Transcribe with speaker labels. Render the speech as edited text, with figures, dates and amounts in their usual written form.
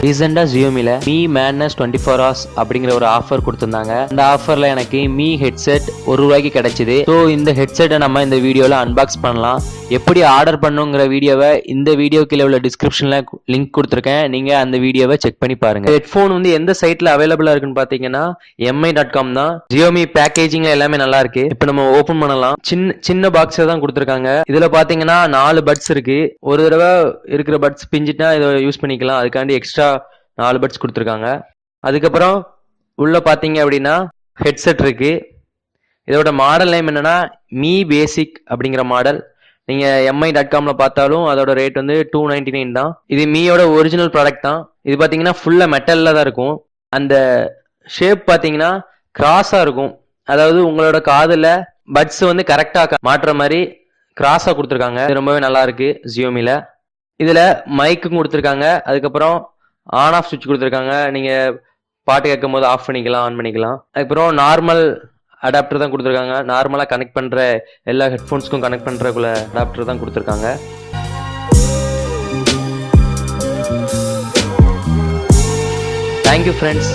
Speaker 1: ரீசெண்டா ஜியோமில me madness 24 hours அப்படிங்கிற ஒரு ஆஃபர் கொடுத்திருந்தாங்க. அந்த ஆஃபர்ல எனக்கு மீ ஹெட்செட் ₹1 கிடைச்சது. ஸோ இந்த ஹெட்செட்டை நம்ம இந்த வீடியோல அன்பாக்ஸ் பண்ணலாம். எப்படி ஆர்டர் பண்ணுங்கிற வீடியோவை இந்த வீடியோ கீழே உள்ள டிஸ்கிரிப்ஷன்ல லிங்க் கொடுத்துருக்கேன். நீங்க அந்த வீடியோவை செக் பண்ணி பாருங்க. ஹெட்ஃபோன் வந்து எந்த சைட்ல அவைலபிளா இருக்குன்னு பாத்தீங்கன்னா mi.com தான். ஜியோமி பேக்கேஜிங் எல்லாமே நல்லா இருக்கு. இப்போ நம்ம ஓபன் பண்ணலாம். சின்ன பாக்ஸ் தான் கொடுத்துருக்காங்க. இதுல பாத்தீங்கன்னா 4 பட்ஸ் இருக்கு. ஒரு தடவை இருக்கிற பட்ஸ் பிஞ்சிட்டா இதை யூஸ் பண்ணிக்கலாம். அதுக்காண்டி எக்ஸ்ட்ரா 4 பட்ஸ் கொடுத்துருக்காங்க. அதுக்கப்புறம் உள்ள பாத்தீங்க அப்படின்னா ஹெட்செட் இருக்கு. இதோட மாடல் நேம் என்னன்னா மீ பேசிக் அப்படிங்கிற மாடல். நீங்க mi.comல பார்த்தாலும் அதோட ரேட் வந்து $299 தான். இது மீயோட ஒரிஜினல் ப்ராடக்ட் தான். இது பாத்தீங்கன்னா ஃபுல்லா மெட்டல்ல தான் இருக்கும். அந்த ஷேப் பாத்தீங்கன்னா கிராஸா இருக்கும். அதாவது உங்களோட காதுல பட்ஸ் வந்து கரெக்டா மாட்டுற மாதிரி கிராஸா கொடுத்துருக்காங்க. இது ரொம்பவே நல்லா இருக்கு ஜியோமில. இதுல மைக்கும் கொடுத்துருக்காங்க. அதுக்கப்புறம் ஆன் ஆஃப் சுவிட்ச் கொடுத்துருக்காங்க. நீங்க பாட்டு கேட்கும் போது ஆஃப் பண்ணிக்கலாம், ஆன் பண்ணிக்கலாம். அதுக்கப்புறம் நார்மல் அடாப்டர் தான் கொடுத்துருக்காங்க. நார்மலா கனெக்ட் பண்ற எல்லா ஹெட்ஃபோன்ஸ்க்கும் கனெக்ட் பண்றக்குள்ள அடாப்டர் தான் கொடுத்துருக்காங்க. Thank you friends.